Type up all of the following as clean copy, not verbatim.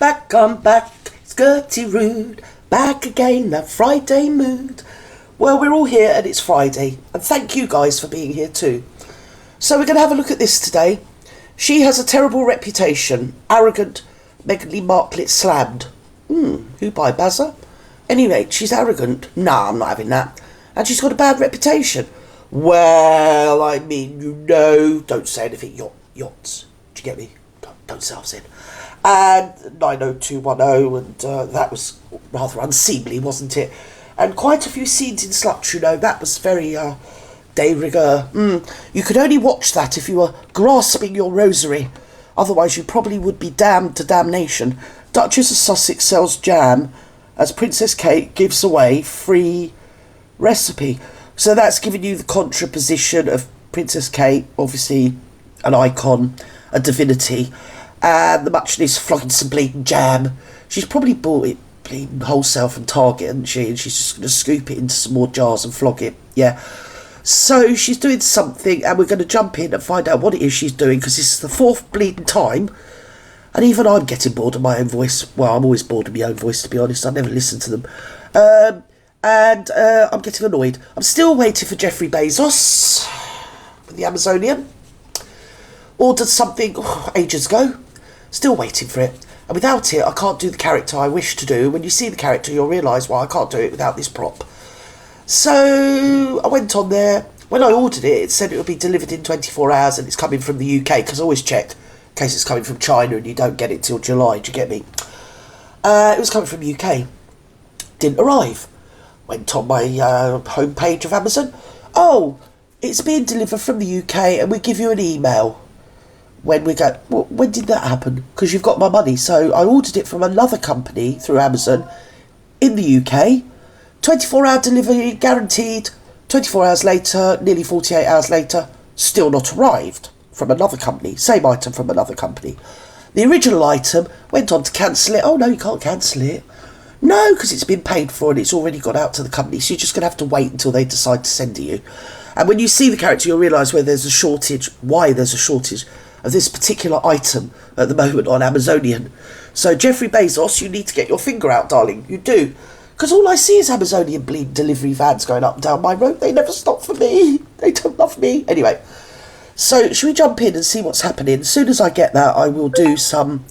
Back on back, Skirty Rude, back again, that Friday mood. Well, we're all here and it's Friday, and thank you guys for being here too. So we're going to have a look at this today. She has a terrible reputation. Arrogant, Meghan Markle slammed. Who by Bazza? Anyway, she's arrogant. Nah, I'm not having that. And she's got a bad reputation. Well, I mean, you know, don't say anything yachts. Do you get me? Don't say I've said. And 90210, and that was rather unseemly, wasn't it? And quite a few scenes in Sluts, you know, that was very de rigueur. You could only watch that if you were grasping your rosary. Otherwise, you probably would be damned to damnation. Duchess of Sussex sells jam as Princess Kate gives away free recipe. So that's giving you the contraposition of Princess Kate, obviously an icon, a divinity, and the muchness flogging some bleeding jam. She's probably bought it bleeding wholesale from Target, hasn't she? And she's just going to scoop it into some more jars and flog it. Yeah. So she's doing something, and we're going to jump in and find out what it is she's doing, because this is the fourth bleeding time. And even I'm getting bored of my own voice. Well, I'm always bored of my own voice, to be honest. I never listen to them. And I'm getting annoyed. I'm still waiting for Jeffrey Bezos, the Amazonian. Ordered something ages ago. Still waiting for it. And without it, I can't do the character I wish to do. When you see the character, you'll realise why I can't do it without this prop. So I went on there. When I ordered it, it said it would be delivered in 24 hours and it's coming from the UK, because I always check in case it's coming from China and you don't get it till July. Do you get me? It was coming from UK. Didn't arrive. Went on my homepage of Amazon. Oh, it's being delivered from the UK and we give you an email when we go. Well, when did that happen? Because you've got my money. So I ordered it from another company through Amazon in the UK. 24-hour delivery guaranteed. 24 hours later, nearly 48 hours later, still not arrived from another company. Same item from another company. The original item went on to cancel it. Oh no, you can't cancel it. No, because it's been paid for and it's already got out to the company. So you're just going to have to wait until they decide to send it you. And when you see the character, you'll realise where there's a shortage, why there's a shortage of this particular item at the moment on Amazonian. So Jeffrey Bezos, you need to get your finger out, darling. You do. Because all I see is Amazonian bleed delivery vans going up and down my road. They never stop for me. They don't love me. Anyway, so should we jump in and see what's happening? As soon as I get that, I will do some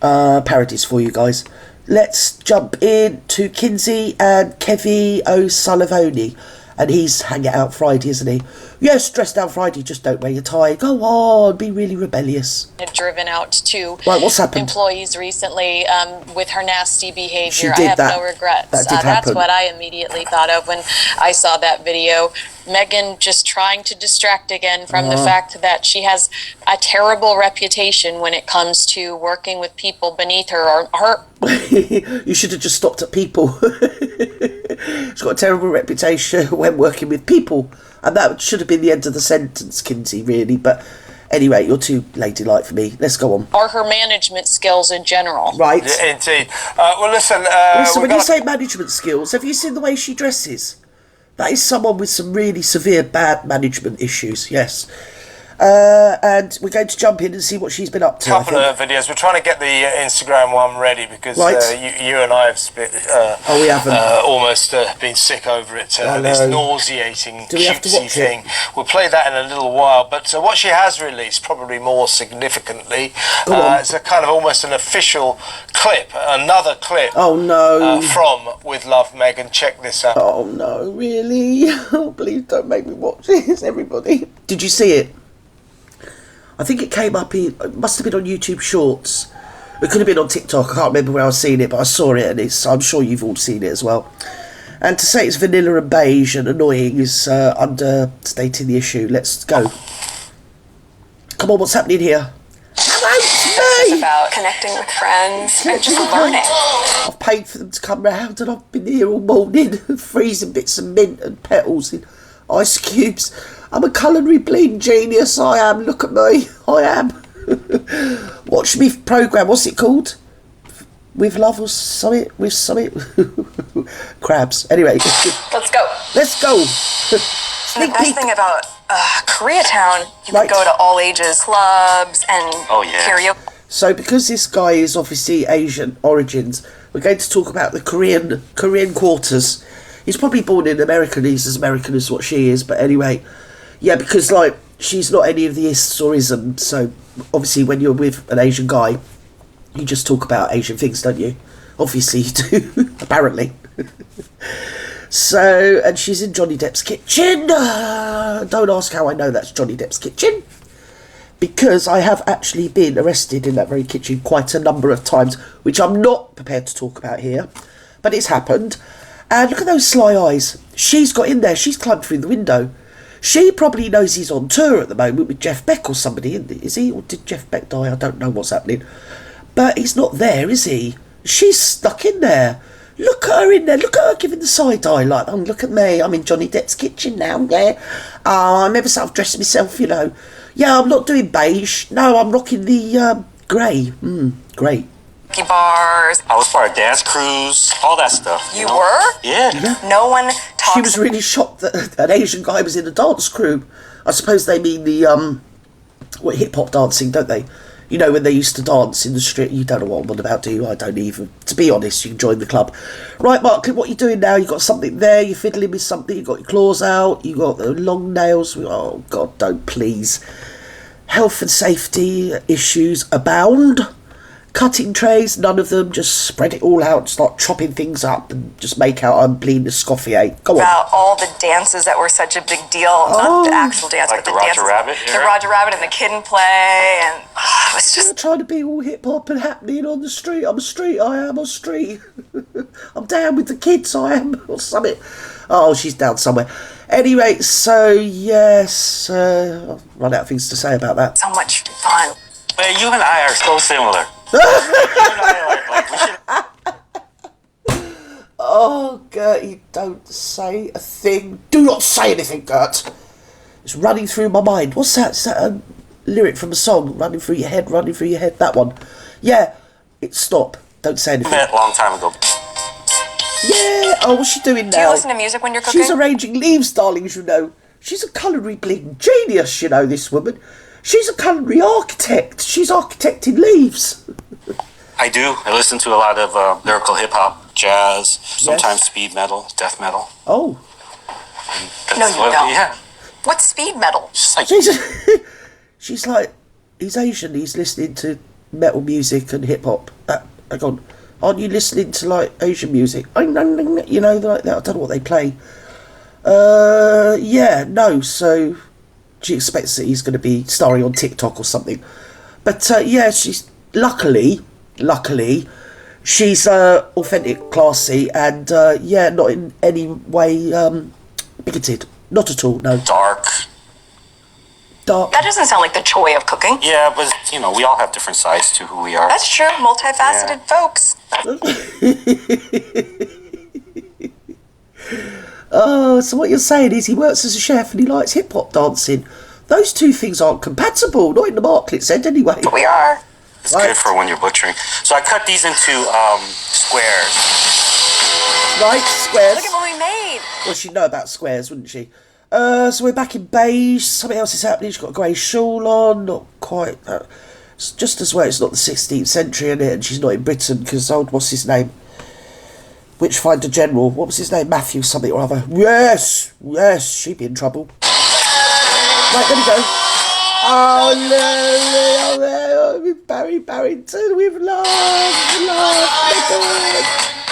parodies for you guys. Let's jump in to Kinsey and Kevy O'Sullivan. And he's hanging out Friday, isn't he? Yes, dress down Friday, just don't wear your tie. Go on, be really rebellious. Driven out to right, what's happened? Employees recently with her nasty behavior. She did I have that. no regrets. That's what I immediately thought of when I saw that video. Meghan just trying to distract again from the fact that she has a terrible reputation when it comes to working with people beneath her or her. You should have just stopped at people. She's got a terrible reputation when working with people. And that should have been the end of the sentence, Kinsey, really. But anyway, you're too ladylike for me. Let's go on. Or her management skills in general. Right. Yeah, indeed. Well, listen. When you say management skills, have you seen the way she dresses? That is someone with some really severe bad management issues, yes. And we're going to jump in and see what she's been up to. Couple of videos. We're trying to get the Instagram one ready because you and I have split. We haven't. Almost been sick over it. This nauseating cutesy thing. We'll play that in a little while. But what she has released, probably more significantly, it's a kind of almost an official clip, another clip. Oh no! From With Love, Meghan. Check this out. Oh no! Really? Oh, please don't make me watch this, everybody. Did you see it? I think it came up, it must have been on YouTube Shorts. It could have been on TikTok, I can't remember where I've seen it, but I saw it and I'm sure you've all seen it as well. And to say it's vanilla and beige and annoying is understating the issue. Let's go. Come on, what's happening here? It's about connecting with friends and just learning. I've paid for them to come round and I've been here all morning freezing bits of mint and petals in ice cubes. I'm a culinary bleeding genius, I am. Look at me, I am. Watch me programme, what's it called? With Love or something? With something? Crabs. Anyway. Let's go. Let's go. The best thing about Koreatown, you can go to all ages clubs and karaoke. So because this guy is obviously Asian origins, we're going to talk about the Korean quarters. He's probably born in America and he's as American as what she is, but anyway, yeah, because like she's not any of the ists or isms, so obviously when you're with an Asian guy, you just talk about Asian things, don't you? Obviously you do, apparently. So, and she's in Johnny Depp's kitchen. Don't ask how I know that's Johnny Depp's kitchen, because I have actually been arrested in that very kitchen quite a number of times, which I'm not prepared to talk about here, but it's happened. And look at those sly eyes. She's got in there. She's climbed through the window. She probably knows he's on tour at the moment with Jeff Beck or somebody, is he? Or did Jeff Beck die? I don't know what's happening. But he's not there, is he? She's stuck in there. Look at her in there. Look at her giving the side eye like, oh, look at me. I'm in Johnny Depp's kitchen now, yeah. I'm ever so I've dressed myself, you know. Yeah, I'm not doing beige. No, I'm rocking the grey. Great. Bars. I was part of dance crews, all that stuff. You were? Yeah. No one talks. She was really shocked that an Asian guy was in a dance crew. I suppose they mean the hip hop dancing, don't they? You know, when they used to dance in the street. You don't know what I'm on about, do you? I don't even. To be honest, you can join the club. Right, Mark, what are you doing now? You got something there, you're fiddling with something, you got your claws out, you got the long nails. Oh, God, don't, please. Health and safety issues abound. Cutting trays, none of them. Just spread it all out, start chopping things up, and just make out I'm bleeding Escoffier. Go on. About all the dances that were such a big deal. Not the actual dance, like but the Roger dances. Rabbit era? The Roger Rabbit and the Kid and Play, and it was I'm just. trying to be all hip hop and happening on the street. I'm a street, I am a street. I'm down with the kids, I am, or something. Oh, she's down somewhere. Anyway, so yes, I've run out of things to say about that. So much fun. Man, you and I are so similar. Oh, Gert, you don't say a thing. Do not say anything, Gert. It's running through my mind. What's that? Is that a lyric from a song? Running through your head, that one. Yeah, stop. Don't say anything. Met a long time ago. Yeah, oh, what's she doing now? Do you listen to music when you're cooking? She's arranging leaves, darlings, you know. She's a culinary bleeding genius, you know, this woman. She's a culinary architect. She's architecting leaves. I do. I listen to a lot of lyrical hip-hop, jazz, sometimes speed metal, death metal. Oh. No, you don't. Yeah. What's speed metal? Just like, She's like, he's Asian, he's listening to metal music and hip-hop. Hang on. Aren't you listening to, like, Asian music? You know, like that. I don't know what they play. Yeah, no, so she expects that he's going to be starring on TikTok or something. But, yeah, she's, luckily, she's authentic, classy, and, yeah, not in any way bigoted. Not at all, no. dark. That doesn't sound like the joy of cooking. Yeah, but, you know, we all have different sides to who we are. That's true. Multifaceted folks. Oh, so what you're saying is he works as a chef and he likes hip-hop dancing. Those two things aren't compatible, not in the Marklet's end anyway. We are. It's good for when you're butchering. So I cut these into squares. Right, squares. Look at what we made. Well, she'd know about squares, wouldn't she? So we're back in beige. Something else is happening. She's got a grey shawl on. Not quite. It's just as well it's not the 16th century in it, and she's not in Britain because what's his name? Witchfinder General. What was his name? Matthew something or other. Yes, she'd be in trouble. Right, there we go. Oh no, Barry Barrington with love.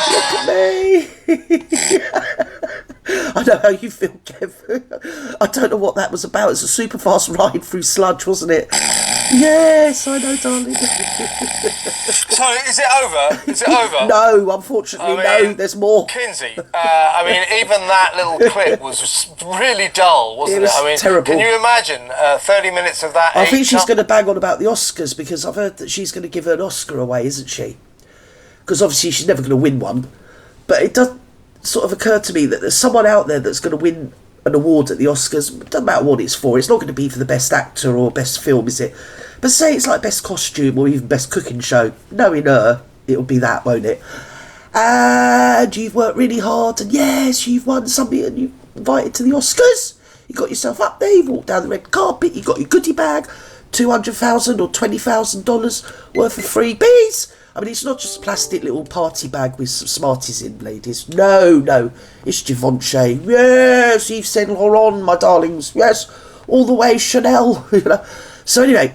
Look at me. I know how you feel, Kev. I don't know what that was about. It's a super fast ride through sludge, wasn't it? Yes, I know, darling. So, is it over? Is it over? No, unfortunately, no. There's more. Kinsey, I mean, even that little clip was really dull, wasn't it? It was terrible. Can you imagine 30 minutes of that? I think she's going to bang on about the Oscars because I've heard that she's going to give an Oscar away, isn't she? Because obviously she's never going to win one. But it does sort of occur to me that there's someone out there that's going to win an award at the Oscars. It doesn't matter what it's for. It's not going to be for the best actor or best film, is it? But say it's like best costume or even best cooking show. Knowing her, it'll be that, won't it? And you've worked really hard, and yes, you've won something, and you've invited to the Oscars. You got yourself up there, you walked down the red carpet, you got your goodie bag. $200,000 or $20,000 worth of freebies. I mean, it's not just a plastic little party bag with some Smarties in, ladies. No, it's Givenchy. Yes, Yves Saint Laurent, my darlings. Yes, all the way Chanel. So anyway,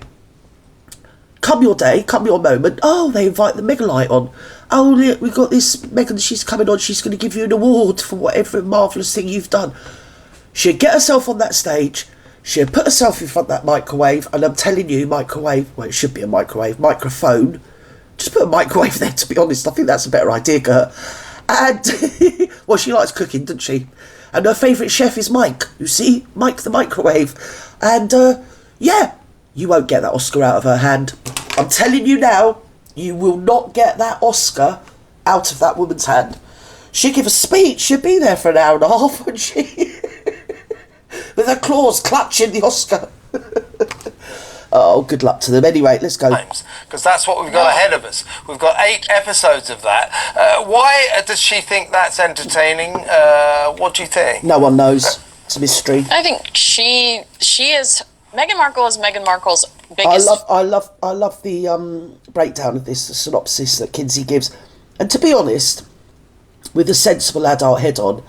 come your day, come your moment. Oh, they invite the Megalite on. Oh, look, we got this Megan. She's coming on. She's going to give you an award for whatever marvellous thing you've done. She'd get herself on that stage. She'd put herself in front of that microwave, and I'm telling you, microwave. Well, it should be a microwave. Microphone. Just put a microwave there, to be honest. I think that's a better idea, Gert. And, well, she likes cooking, doesn't she? And her favourite chef is Mike. You see? Mike the microwave. And, yeah, you won't get that Oscar out of her hand. I'm telling you now, you will not get that Oscar out of that woman's hand. She'd give a speech. She'd be there for an hour and a half, wouldn't she? With her claws clutching the Oscar. Oh, good luck to them. Anyway, let's go. Because that's what we've got ahead of us. We've got 8 episodes of that. Why does she think that's entertaining? What do you think? No one knows. It's a mystery. I think she is... Meghan Markle is Meghan Markle's biggest... I love the breakdown of this, the synopsis that Kinsey gives. And to be honest, with a sensible adult head on,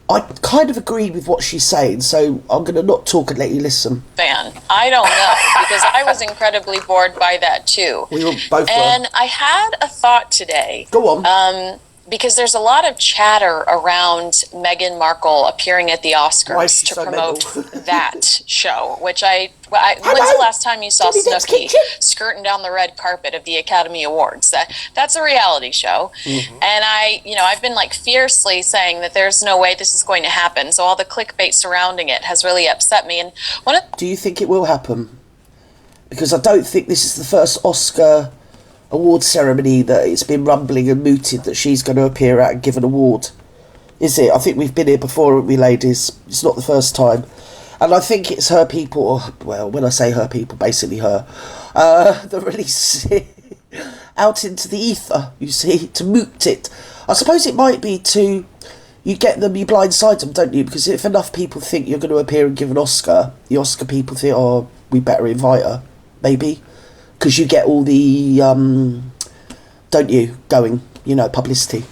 I kind of agree with what she's saying, so I'm going to not talk and let you listen. Fan. I don't know, because I was incredibly bored by that too. We were both And I had a thought today. Go on. Because there's a lot of chatter around Meghan Markle appearing at the Oscars to promote that show, which when's the last time you saw Snooki skirting down the red carpet of the Academy Awards? That's a reality show. Mm-hmm. And I've been like fiercely saying that there's no way this is going to happen. So all the clickbait surrounding it has really upset me. And do you think it will happen? Because I don't think this is the first Oscar award ceremony that it's been rumbling and mooted that she's going to appear at and give an award, is it? I think we've been here before, haven't we, ladies? It's not the first time, and I think it's her people. Well, when I say her people, basically her, that release it out into the ether. You see, to moot it. I suppose it might be you get them, you blindside them, don't you? Because if enough people think you're going to appear and give an Oscar, the Oscar people think, oh, we better invite her, maybe. Because you get all the, don't you, going, publicity.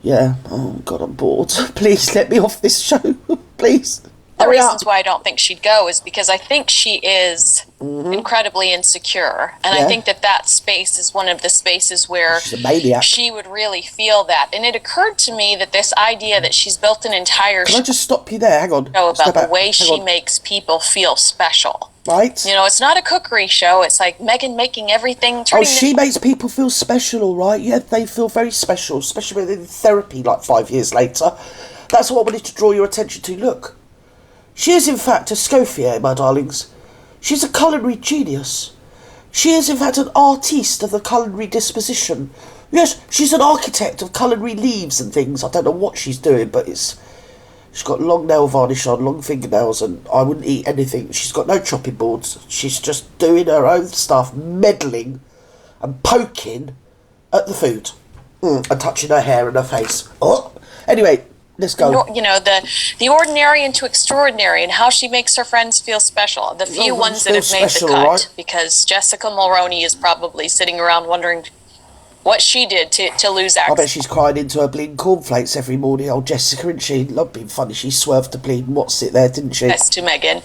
Yeah. Oh, God, I'm bored. Please let me off this show. Please. The reasons why I don't think she'd go is because I think she is incredibly insecure. And I think that space is one of the spaces where she's a maniac. She would really feel that. And it occurred to me that this idea that she's built an entire Can I just stop you there? Hang on. Show about the way she makes people feel special. Right. It's not a cookery show. It's like Meghan making everything... she makes people feel special, all right? Yeah, they feel very special, especially when they're in therapy like 5 years later. That's what I wanted to draw your attention to. Look. She is, in fact, a Scofier, my darlings. She's a culinary genius. She is, in fact, an artiste of the culinary disposition. Yes, she's an architect of culinary leaves and things. I don't know what she's doing, but she's got long nail varnish on, long fingernails, and I wouldn't eat anything. She's got no chopping boards. She's just doing her own stuff, meddling and poking at the food and touching her hair and her face. Oh, anyway... Let's go. The ordinary into extraordinary, and how she makes her friends feel special. The few ones that have made the cut, right? Because Jessica Mulroney is probably sitting around wondering what she did to lose access. I bet she's crying into her bleeding cornflakes every morning. Old Jessica, isn't she? Love being funny. She swerved the bleeding what's it there, didn't she? Yes, to Meghan.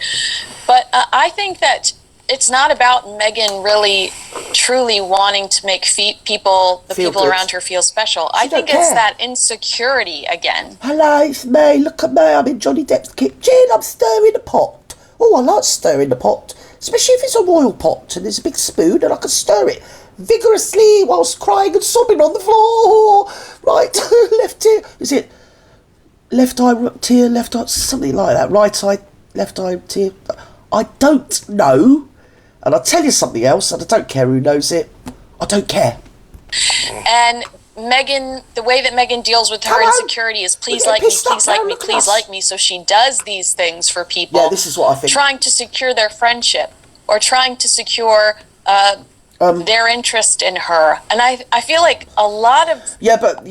But I think that it's not about Meghan really truly wanting to make people around her feel special. I think it's that insecurity again. Hello, it's me. Look at me. I'm in Johnny Depp's kitchen. I'm stirring the pot. Oh, I like stirring the pot, especially if it's a royal pot and there's a big spoon and I can stir it vigorously whilst crying and sobbing on the floor. Right, left ear. Is it left eye tear, left eye, something like that? Right eye, left eye tear. I don't know. And I'll tell you something else, and I don't care who knows it. I don't care. And Meghan, the way that Meghan deals with her insecurity is please like me, please like me, please like me. So she does these things for people. Yeah, this is what I think. Trying to secure their friendship or trying to secure their interest in her. And I feel like a lot of... Yeah, but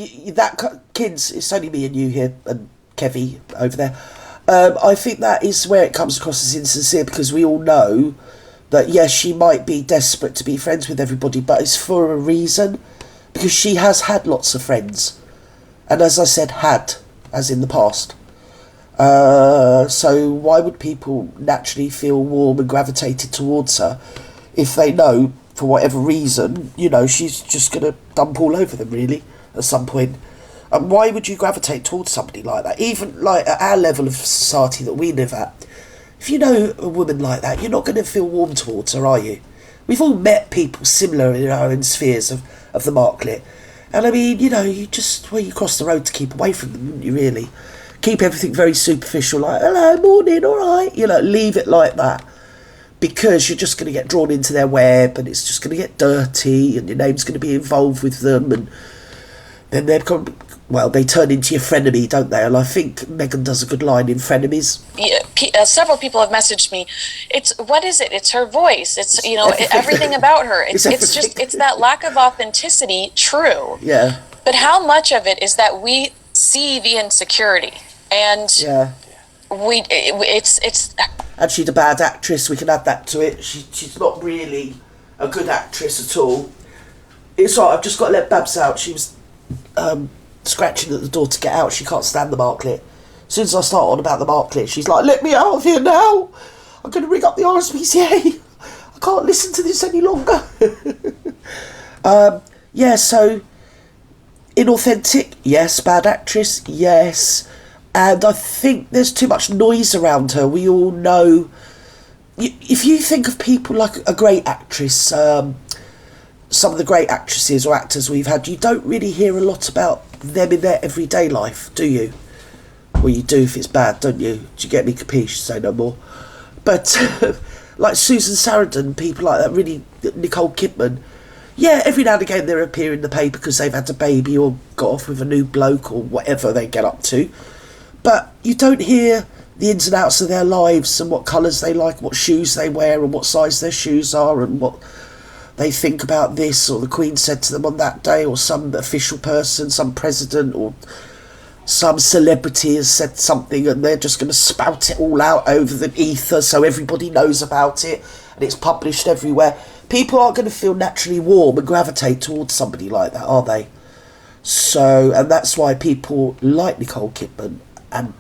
kids, it's only me and you here, and Kevy over there. I think that is where it comes across as insincere, because we all know that yes, she might be desperate to be friends with everybody, but it's for a reason, because she has had lots of friends, and as I said, had, as in the past. So why would people naturally feel warm and gravitated towards her if they know, for whatever reason, you know, she's just going to dump all over them, really, at some point? And why would you gravitate towards somebody like that? Even, like, at our level of society that we live at, if you know a woman like that, you're not going to feel warm towards her, are you? We've all met people similar in our own spheres of the market. And I mean, you know, you just, well, you cross the road to keep away from them, wouldn't you, really? Keep everything very superficial, like, hello, morning, all right. You know, leave it like that. Because you're just going to get drawn into their web, and it's just going to get dirty, and your name's going to be involved with them, and then they'd come, well, they turn into your frenemy, don't they? And I think Megan does a good line in Frenemies. Yeah, several people have messaged me. What is it? It's her voice. It's, you know, everything about her. It's that lack of authenticity. True. Yeah. But how much of it is that we see the insecurity, and it's. And she's a bad actress. We can add that to it. She's not really a good actress at all. It's right. I've just got to let Babs out. She was scratching at the door to get out. She can't stand the Marklet. As soon as I start on about the Marklet, she's like, let me out of here now. I'm going to ring up the RSPCA. I can't listen to this any longer. So, inauthentic, yes. Bad actress, yes. And I think there's too much noise around her. We all know... If you think of people like a great actress... some of the great actresses or actors we've had, you don't really hear a lot about them in their everyday life, do you? Well, you do if it's bad, don't you? Do you get me, capiche? Say no more. But like Susan Sarandon, people like that, really, Nicole Kidman, yeah, every now and again they appear in the paper because they've had a baby or got off with a new bloke or whatever they get up to. But you don't hear the ins and outs of their lives and what colours they like, what shoes they wear and what size their shoes are and what they think about this, or the Queen said to them on that day, or some official person, some president or some celebrity has said something and they're just going to spout it all out over the ether so everybody knows about it and it's published everywhere. People aren't going to feel naturally warm and gravitate towards somebody like that, are they? So, and that's why people like Nicole Kidman, and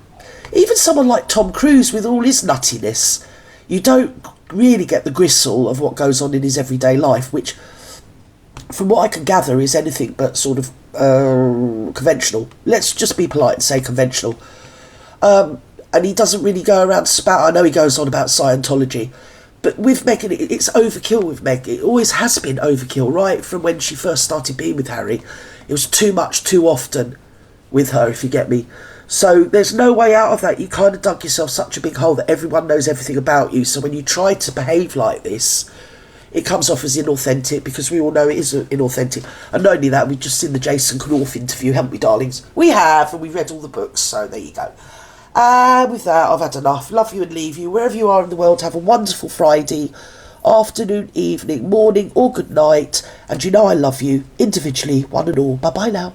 even someone like Tom Cruise with all his nuttiness, you don't really get the gristle of what goes on in his everyday life, which, from what I can gather, is anything but sort of conventional. Let's just be polite and say conventional. And he doesn't really go around spout. I know he goes on about Scientology, but with Meghan, it's overkill with Meg. It always has been overkill, right? From when she first started being with Harry. It was too much, too often with her, if you get me. So there's no way out of that. You kind of dug yourself such a big hole that everyone knows everything about you. So when you try to behave like this, it comes off as inauthentic, because we all know it is inauthentic. And not only that, we've just seen the Jason Knorth interview, haven't we, darlings? We have, and we've read all the books, so there you go. And with that, I've had enough. Love you and leave you. Wherever you are in the world, have a wonderful Friday, afternoon, evening, morning, or good night. And you know I love you, individually, one and all. Bye-bye now.